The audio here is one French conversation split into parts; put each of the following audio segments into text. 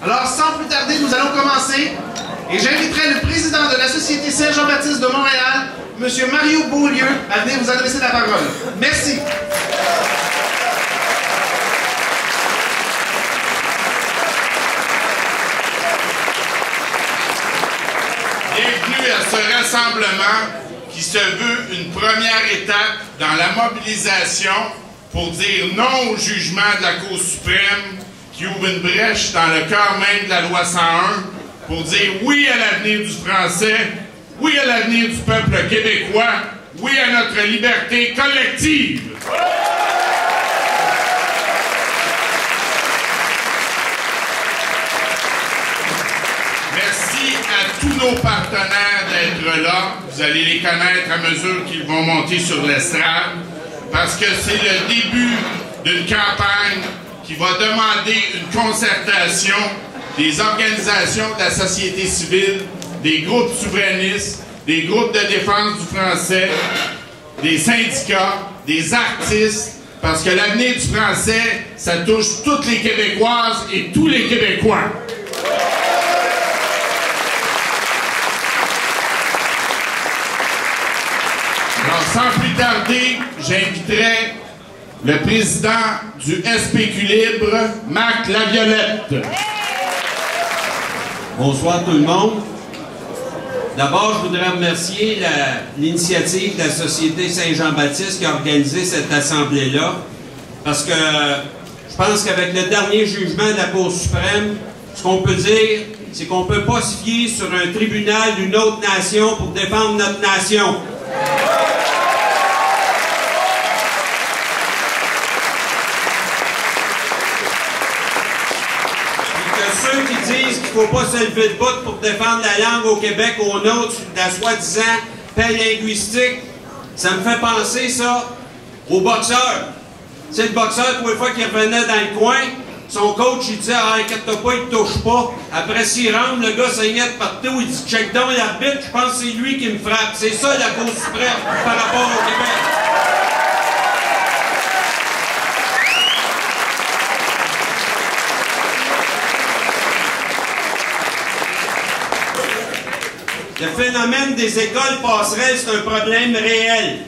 Alors, sans plus tarder, nous allons commencer. Et j'inviterai le président de la Société Saint-Jean-Baptiste de Montréal, M. Mario Beaulieu, à venir vous adresser la parole. Merci. Bienvenue à ce rassemblement qui se veut une première étape dans la mobilisation pour dire non au jugement de la Cour suprême qui ouvre une brèche dans le cœur même de la loi 101 pour dire oui à l'avenir du français, oui à l'avenir du peuple québécois, oui à notre liberté collective. Merci à tous nos partenaires d'être là. Vous allez les connaître à mesure qu'ils vont monter sur l'estrade, parce que c'est le début d'une campagne qui va demander une concertation des organisations de la société civile, des groupes souverainistes, des groupes de défense du français, des syndicats, des artistes, parce que l'avenir du français, ça touche toutes les Québécoises et tous les Québécois. Alors, sans plus tarder, j'inviterai le président du SPQ Libre, Marc Laviolette. Bonsoir tout le monde. D'abord, je voudrais remercier l'initiative de la Société Saint-Jean-Baptiste qui a organisé cette assemblée-là, parce que je pense qu'avec le dernier jugement de la Cour suprême, ce qu'on peut dire, c'est qu'on ne peut pas se fier sur un tribunal d'une autre nation pour défendre notre nation. Ceux qui disent qu'il ne faut pas se lever de bout pour défendre la langue au Québec au nom de la soi-disant paix linguistique, ça me fait penser, ça, au boxeur. C'est le boxeur, pour une fois qu'il revenait dans le coin, son coach, il disait « Ah, inquiète-toi pas, il te touche pas. » Après, s'il rentre, le gars saignait de partout, il dit « Check down l'arbitre, je pense que c'est lui qui me frappe. » C'est ça, la Cour suprême, par rapport au Québec. Le phénomène des écoles passerelles, c'est un problème réel.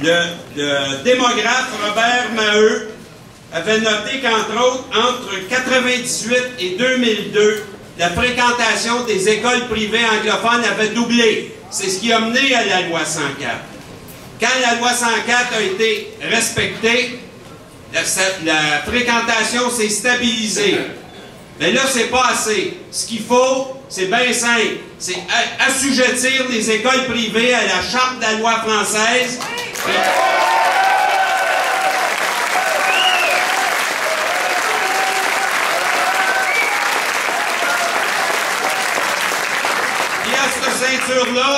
Le démographe Robert Maheu avait noté qu'entre autres, entre 1998 et 2002, la fréquentation des écoles privées anglophones avait doublé. C'est ce qui a mené à la loi 104. Quand la loi 104 a été respectée, la fréquentation s'est stabilisée. Mais là, c'est pas assez. Ce qu'il faut, c'est bien simple. C'est assujettir les écoles privées à la charte de la loi française. Puis à cette ceinture-là,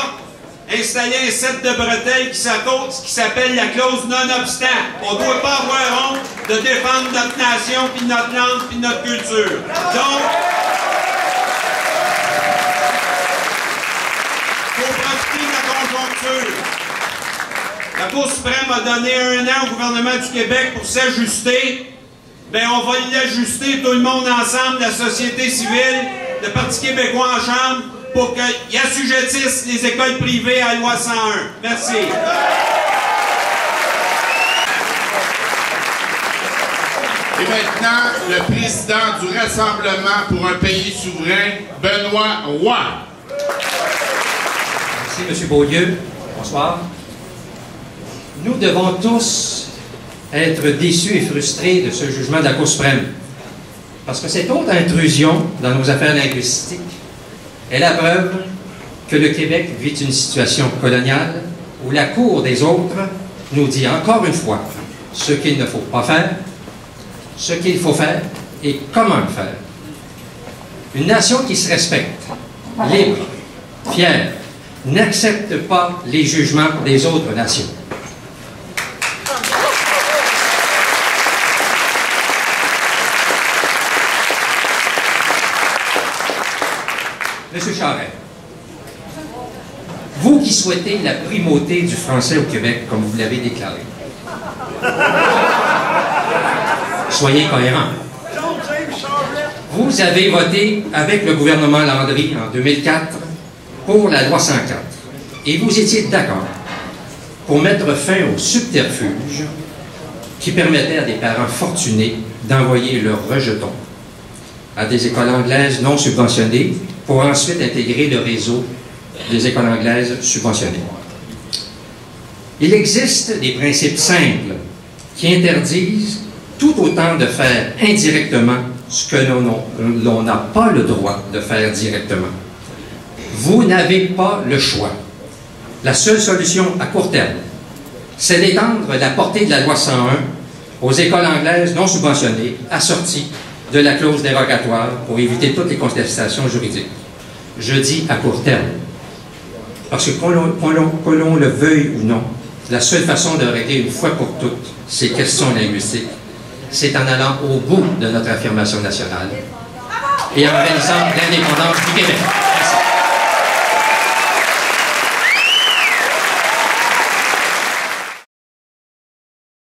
installer un set de bretelles qui s'appelle la clause non-obstant. On ne doit pas avoir honte de défendre notre nation, puis notre langue, puis notre culture. Donc, il faut profiter de la conjoncture. La Cour suprême a donné 1 an au gouvernement du Québec pour s'ajuster. Bien, on va l'ajuster tout le monde ensemble, la société civile, le Parti québécois en chambre, pour qu'ils assujettissent les écoles privées à la loi 101. Merci. Et maintenant, le président du Rassemblement pour un pays souverain, Benoît Roy. Merci, M. Beaulieu. Bonsoir. Nous devons tous être déçus et frustrés de ce jugement de la Cour suprême. Parce que cette autre intrusion dans nos affaires linguistiques est la preuve que le Québec vit une situation coloniale où la Cour des autres nous dit encore une fois ce qu'il ne faut pas faire, ce qu'il faut faire et comment le faire. Une nation qui se respecte, libre, fière, n'accepte pas les jugements des autres nations. Monsieur Charest, vous qui souhaitez la primauté du français au Québec, comme vous l'avez déclaré, soyez cohérent. Vous Vous avez voté avec le gouvernement Landry en 2004 pour la loi 104 et vous étiez d'accord pour mettre fin au subterfuge qui permettait à des parents fortunés d'envoyer leurs rejetons à des écoles anglaises non subventionnées pour ensuite intégrer le réseau des écoles anglaises subventionnées. Il existe des principes simples qui interdisent tout autant de faire indirectement ce que l'on n'a pas le droit de faire directement. Vous n'avez pas le choix. La seule solution à court terme, c'est d'étendre la portée de la loi 101 aux écoles anglaises non subventionnées assorties de la clause dérogatoire pour éviter toutes les contestations juridiques. Je dis à court terme, parce que qu'on l'on le veuille ou non, la seule façon de régler une fois pour toutes ces questions linguistiques, c'est en allant au bout de notre affirmation nationale et en réalisant l'indépendance du Québec.